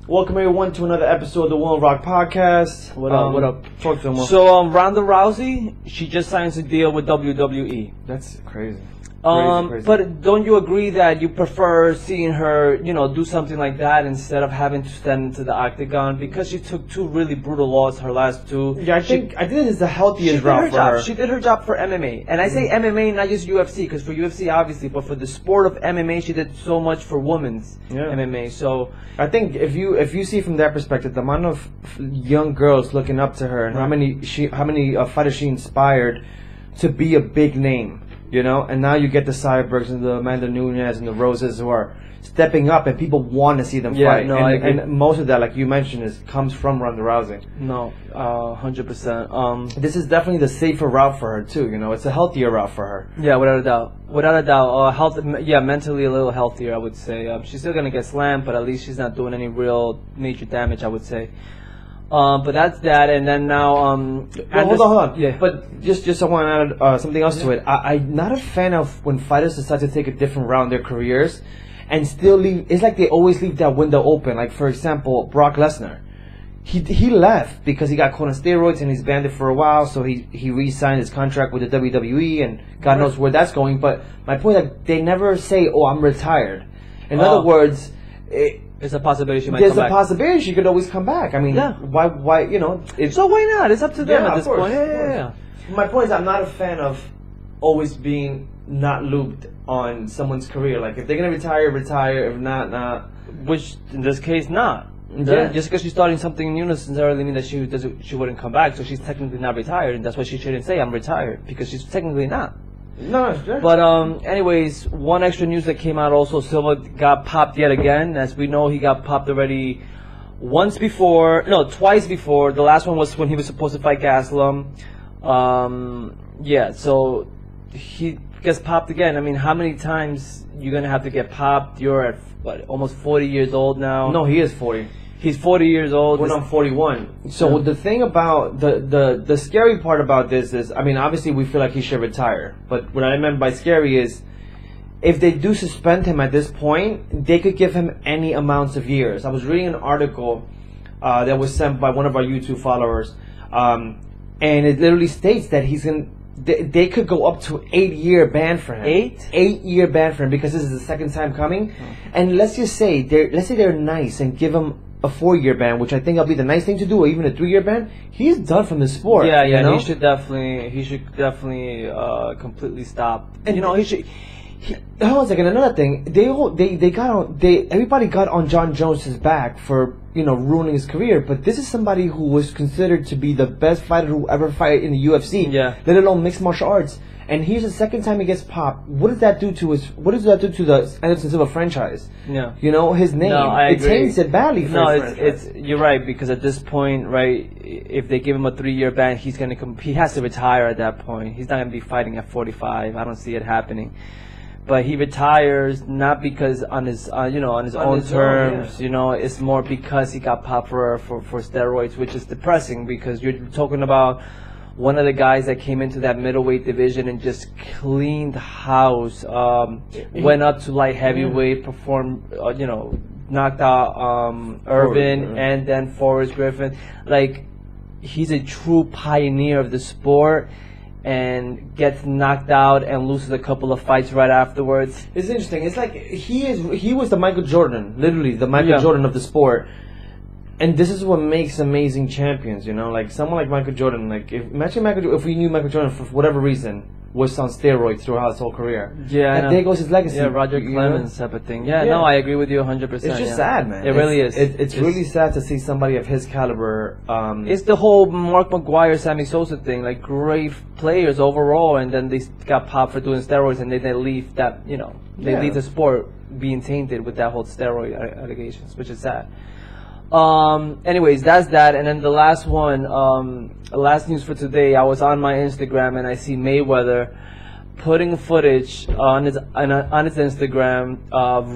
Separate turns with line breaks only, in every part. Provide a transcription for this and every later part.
Welcome everyone to another episode of the Will Rock Podcast.
What up?
Talk to him.
So, Ronda Rousey, she just signed a deal with WWE.
That's crazy. Crazy.
But don't you agree that you prefer seeing her, do something like that instead of having to stand into the octagon, because she took two really brutal losses, her last two?
Yeah, I think it's the healthiest route for her.
She did her job for MMA, and I say MMA, not just UFC, because for UFC obviously, but for the sport of MMA, she did so much for women's MMA. So
I think if you see from that perspective, the amount of young girls looking up to her and how many fighters she inspired to be a big name. And now you get the Cyborgs and the Amanda Nunes and the Roses who are stepping up, and people want to see them fight.
No,
and most of that, like you mentioned, comes from Ronda Rousey.
No, 100%.
This is definitely the safer route for her too. It's a healthier route for her.
Yeah, without a doubt. Mentally a little healthier, I would say. She's still gonna get slammed, but at least she's not doing any real major damage, I would say. But that's that, and then now.
Hold on.
Yeah.
But just I want to add something else to it. I'm not a fan of when fighters decide to take a different route in their careers, and still leave. It's like they always leave that window open. Like for example, Brock Lesnar. He left because he got caught on steroids and he's banned it for a while. So he re-signed his contract with the WWE, and God knows where that's going. But my point is, they never say, "Oh, I'm retired." In other words.
It's a possibility she might
come
back.
There's a possibility she could always come back. I mean, why,
so why not? It's up to them at this point.
Yeah. My point is, I'm not a fan of always being not looped on someone's career. Like, if they're going to retire. If not, not.
Which, in this case, not.
Yeah.
Just because she's starting something new doesn't necessarily mean that she wouldn't come back. So she's technically not retired, and that's why she shouldn't say, I'm retired, because she's technically not.
No, sure.
But anyways, one extra news that came out also, Silva got popped yet again. As we know, he got popped already twice before. The last one was when he was supposed to fight Gastelum. So he gets popped again. I mean, how many times you're gonna have to get popped? You're at almost 40 years old now.
No, he is 40.
He's 40 years old.
When I'm 41. So the thing about the scary part about this is, I mean, obviously we feel like he should retire. But what I meant by scary is, if they do suspend him at this point, they could give him any amounts of years. I was reading an article that was sent by one of our YouTube followers, and it literally states that they could go up to 8-year ban for him. 8-year ban for him, because this is the second time coming. And let's say they're nice and give him a 4-year ban, which I think will be the nice thing to do, or even a 3-year ban. He's done from the sport.
Yeah.
He
should definitely completely stop.
And
he should.
Hold on a second. Another thing, everybody got on John Jones's back for ruining his career, but this is somebody who was considered to be the best fighter who ever fight in the UFC.
Yeah.
Let alone mixed martial arts. And here's the second time he gets popped. What does that do to the Anderson Silva franchise?
Yeah.
His name.
No, I agree.
It taints it badly for his franchise.
You're right, because at this point, right, if they give him a 3-year ban, he has to retire at that point. He's not going to be fighting at 45. I don't see it happening. But he retires not because on his own terms. It's more because he got popped for steroids, which is depressing, because you're talking about one of the guys that came into that middleweight division and just cleaned house, went up to light heavyweight, performed, knocked out Irvin and then Forrest Griffin. Like, he's a true pioneer of the sport, and gets knocked out and loses a couple of fights right afterwards.
It's interesting. It's like he was the Michael Jordan, literally the Michael Jordan of the sport. And this is what makes amazing champions, like someone like Michael Jordan. Like, if we knew Michael Jordan for whatever reason was on steroids throughout his whole career.
Yeah,
and there goes his legacy.
Yeah, Roger Clemens type of thing. Yeah, no, I agree with you 100%.
It's just sad, man.
It really is.
It's really sad to see somebody of his caliber.
It's the whole Mark McGuire, Sammy Sosa thing. Like, great players overall, and then they got popped for doing steroids, and they leave that, leave the sport being tainted with that whole steroid allegations, which is sad. Anyways, that's that. And then the last one, last news for today, I was on my Instagram and I see Mayweather putting footage on his Instagram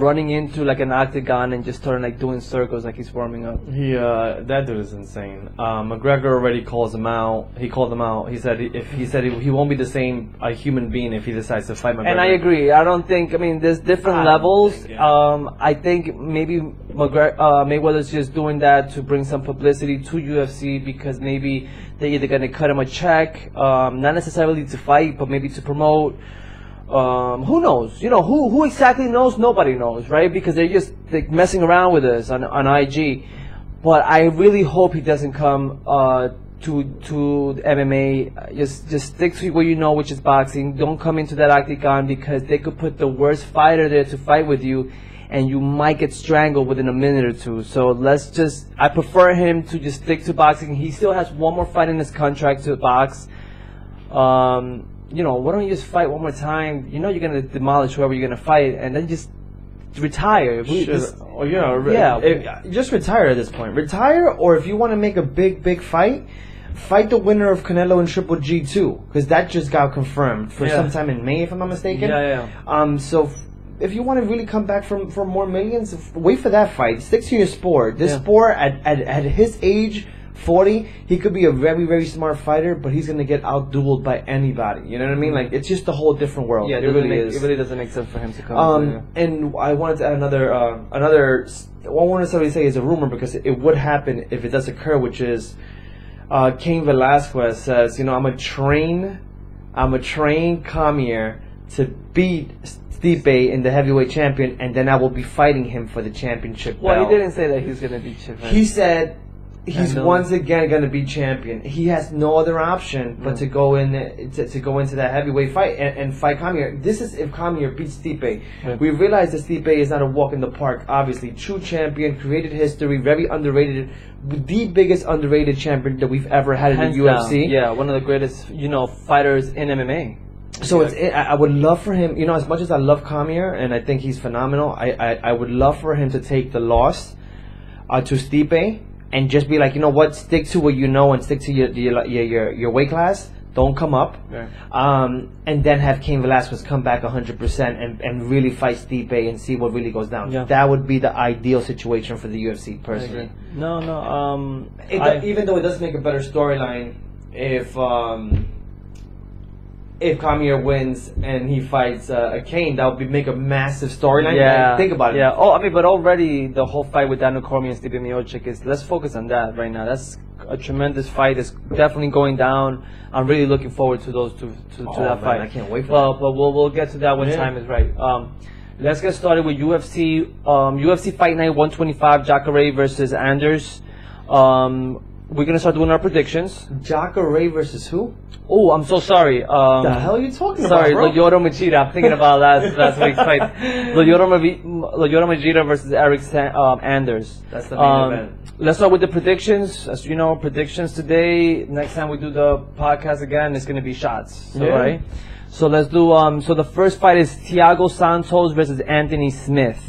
running into like an octagon and just starting like doing circles like he's warming up.
That dude is insane. McGregor already calls him out. He called him out. He said he won't be the same human being if he decides to fight McGregor.
And I agree. I don't think. I mean, there's different levels. I think maybe Mayweather's just doing that to bring some publicity to UFC because maybe they're either going to cut him a check, not necessarily to fight, but maybe to promote. Who knows? Who exactly knows? Nobody knows, right? Because they're just messing around with us on IG. But I really hope he doesn't come to MMA. Just stick to what you know, which is boxing. Don't come into that octagon because they could put the worst fighter there to fight with you, and you might get strangled within a minute or two. So I prefer him to just stick to boxing. He still has one more fight in his contract to box. Why don't you just fight one more time? You're going to demolish whoever you're going to fight, and then just retire.
Just retire at this point. Retire, or if you want to make a big fight the winner of Canelo and Triple G too, because that just got confirmed for sometime in May, if I'm not mistaken. So if you want to really come back for more millions, wait for that fight. Stick to your sport. This sport, at his age, 40, he could be a very, very smart fighter, but he's going to get out-dueled by anybody. You know what I mean? Like, it's just a whole different world.
Yeah, it really doesn't make sense for him to come.
And I wanted to add another, I won't necessarily say it's a rumor because it would happen if it does occur, which is Cain Velasquez says, I'm a train Kamier to beat Stipe in the heavyweight champion, and then I will be fighting him for the championship belt.
Well, he didn't say that he was going to beat Chip.
He said he's once again going to be champion. He has no other option but to go in to go into that heavyweight fight and fight Kamier. This is if Kamier beats Stipe. Right. We realize that Stipe is not a walk in the park. Obviously, true champion, created history, very underrated, the biggest underrated champion that we've ever had in the UFC.
Yeah, one of the greatest fighters in MMA.
So I would love for him, as much as I love Kamier and I think he's phenomenal, I would love for him to take the loss to Stipe. And just be like, stick to what you know and stick to your weight class. Don't come up. Right. And then have Cain Velasquez come back 100% and really fight Stipe and see what really goes down. Yeah. That would be the ideal situation for the UFC, personally.
No.
Even though it does make a better storyline if Kamier wins and he fights Cain, that would make a massive storyline.
Yeah.
Think about it.
Yeah. But already the whole fight with Daniel Cormier and Stipe Miocic is, let's focus on that right now. That's a tremendous fight. It's definitely going down. I'm really looking forward to those to that fight.
I can't wait for that.
But we'll get to that when time is right. Let's get started with UFC. UFC Fight Night 125, Jacare versus Anders. We're going to start doing our predictions.
Jacare versus who?
Oh, I'm so sorry.
The hell are you talking
about,
bro?
Lyoto Machida. I'm thinking about last week's fight. Lyoto Machida versus Eric Anders.
That's the main event.
Let's start with the predictions. As you know, predictions today. Next time we do the podcast again, it's going to be shots. So, right? So let's do. So the first fight is Thiago Santos versus Anthony Smith.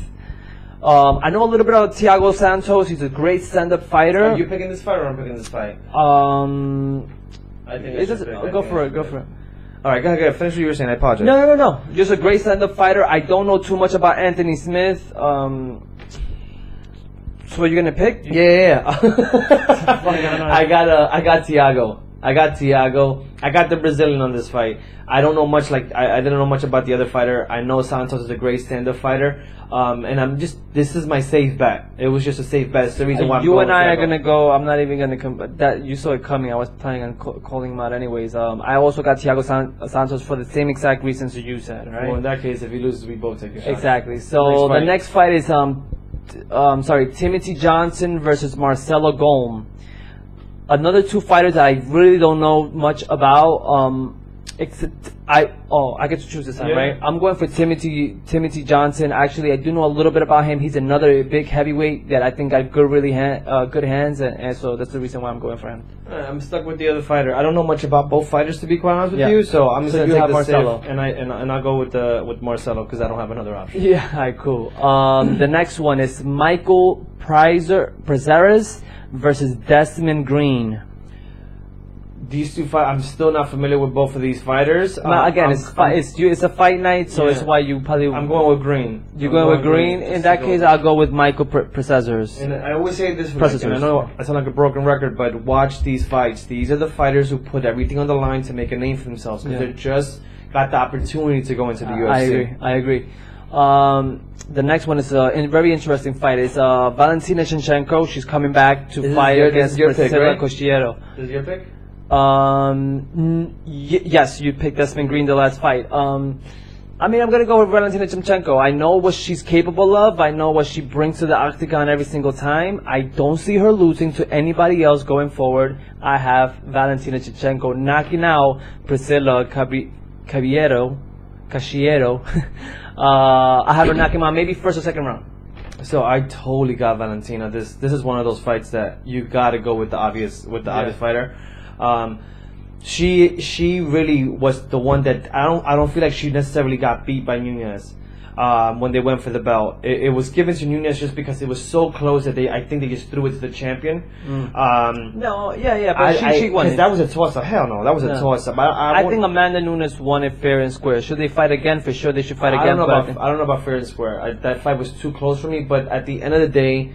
I know a little bit about Thiago Santos. He's a great stand-up fighter.
Are you picking this fight or I'm picking this fight? I think
go for it.
All right, go ahead. Finish what you were saying. I apologize.
No. Just a great stand-up fighter. I don't know too much about Anthony Smith. So what you're gonna pick?
Yeah. I got Thiago. I got the Brazilian on this fight. I don't know much. I didn't know much about the other fighter. I know Santos is a great stand-up fighter. And this is my safe bet. It was just a safe bet. It's the reason why
you and I are gonna go. I'm not even gonna come. That you saw it coming. I was planning on calling him out anyways. I also got Thiago Santos for the same exact reasons you said. Right.
Well, in that case, if he loses, we both take a shot.
Exactly. So the next fight is Timothy Johnson versus Marcelo Golm. Another two fighters that I really don't know much about. I get to choose this time, right? I'm going for Timothy Johnson. Actually, I do know a little bit about him. He's another big heavyweight that I think got good hands, and so that's the reason why I'm going for him.
I'm stuck with the other fighter. I don't know much about both fighters, to be quite honest with you. So I'm just gonna take Marcelo, and I'll go with Marcelo because I don't have another option.
Yeah, all right, cool. The next one is Michael Prazeres versus Desmond Green.
These two fight. I'm still not familiar with both of these fighters.
Again, it's a fight night, so it's why you probably.
I'm going with Green.
You're going with Green. In that case, I'll go with Michael Prazeres.
And I always say this. I know I sound like a broken record, but watch these fights. These are the fighters who put everything on the line to make a name for themselves because they just got the opportunity to go into the UFC.
I agree. The next one is a very interesting fight. It's Valentina Shevchenko. She's coming back to fight against Priscilla Cosciello.
This is your pick?
Yes, you picked Desmond Green the last fight. I mean, I'm going to go with Valentina Shevchenko. I know what she's capable of. I know what she brings to the octagon every single time. I don't see her losing to anybody else going forward. I have Valentina Shevchenko knocking out Priscilla Cosciello. I have her knocking out maybe first or second round.
So I totally got Valentina. This is one of those fights that you got to go with the obvious fighter. She really was the one that I don't feel like she necessarily got beat by Nunes when they went for the belt. It was given to Nunes just because it was so close that I think they just threw it to the champion.
But she won it.
That was a toss-up. Hell no, that was a toss-up.
I think Amanda Nunes won it fair and square. Should they fight again? For sure, they should fight again.
I don't know about fair and square. That fight was too close for me. But at the end of the day,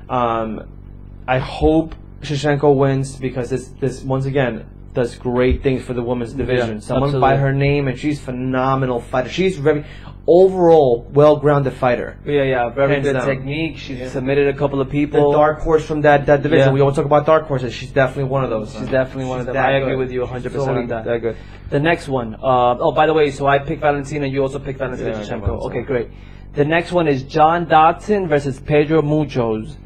I hope Shevchenko wins because this once again does great things for the women's division. Someone
absolutely.
by her name, and she's phenomenal fighter. She's very overall well-grounded fighter.
Very
Hands
good
down.
technique. She's submitted a couple of people.
The dark horse from that division. We always talk about dark horses. She's definitely one of those.
She's definitely one of them. I agree with you 100% on that.
That good.
The next one. By the way, so I picked Valentina. You also picked Valentina Shevchenko. Okay, great. The next one is John Dodson versus Pedro Munoz.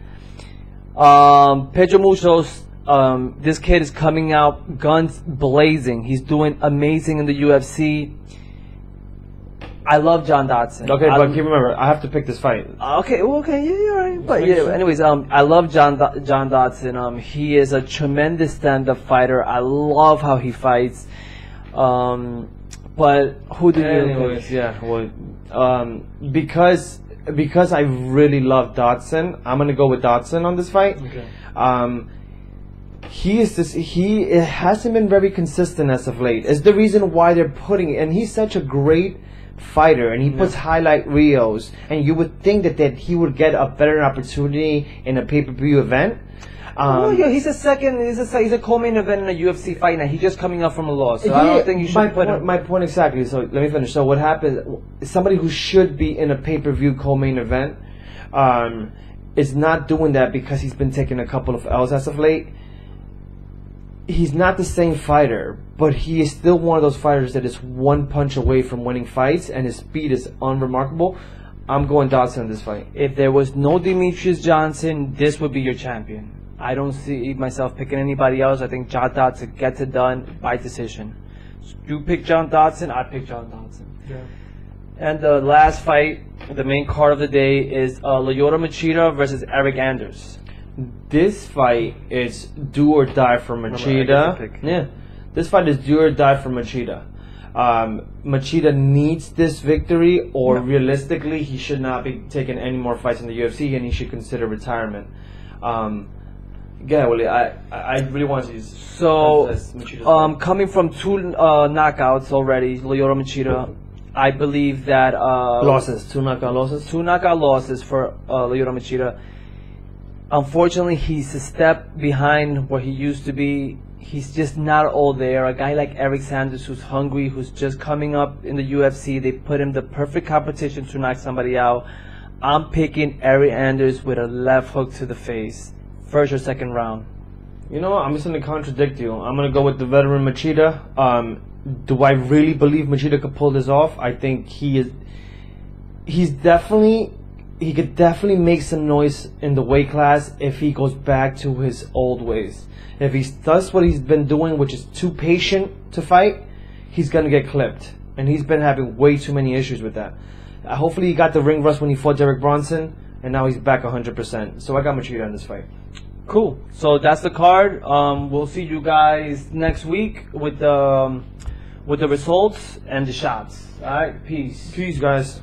Pedro Munoz. This kid is coming out guns blazing. He's doing amazing in the UFC. I love John Dodson.
Okay, but remember, I have to pick this fight.
Okay, you're right. But anyways, I love John Dodson. He is a tremendous stand-up fighter. I love how he fights. But who do you pick?
Because I really love Dodson, I'm gonna go with Dodson on this fight.
Okay.
He hasn't been very consistent as of late. It's the reason why they're putting it, and he's such a great fighter, and he puts highlight reels, and you would think that he would get a better opportunity in a pay-per-view event.
He's a co-main event in a UFC fight now. He's just coming up from a loss, so I don't think you should put him.
My point exactly. So let me finish. So what happens? Somebody who should be in a pay-per-view co-main event is not doing that because he's been taking a couple of L's as of late. He's not the same fighter, but he is still one of those fighters that is one punch away from winning fights, and his speed is unremarkable. I'm going Dodson in this fight.
If there was no Demetrius Johnson, this would be your champion. I don't see myself picking anybody else. I think John Dodson gets it done by decision. So you pick John Dodson, I pick John Dodson.
Yeah.
And the last fight, the main card of the day, is Lyoto Machida versus Eric Anders.
This fight is do or die for Machida. Yeah, this fight is do or die for Machida. Machida needs this victory, or realistically, he should not be taking any more fights in the UFC, and he should consider retirement. Willie, I really want to use.
So, coming from two knockouts already, Lyoto Machida, I believe that
two knockout losses.
Two knockout losses for Lyoto Machida. Unfortunately, he's a step behind where he used to be. He's just not all there. A guy like Eric Sanders, who's hungry, who's just coming up in the UFC, they put him the perfect competition to knock somebody out. I'm picking Eric Anders with a left hook to the face. First or second round.
You know what? I'm just going to contradict you. I'm going to go with the veteran Machida. Do I really believe Machida could pull this off? I think he could definitely make some noise in the weight class if he goes back to his old ways. If he does what he's been doing, which is too patient to fight, he's going to get clipped. And he's been having way too many issues with that. Hopefully he got the ring rust when he fought Derek Bronson, and now he's back 100%. So I got Machida in this fight.
Cool. So that's the card. We'll see you guys next week with the results and the shots. All right. Peace.
Peace, guys.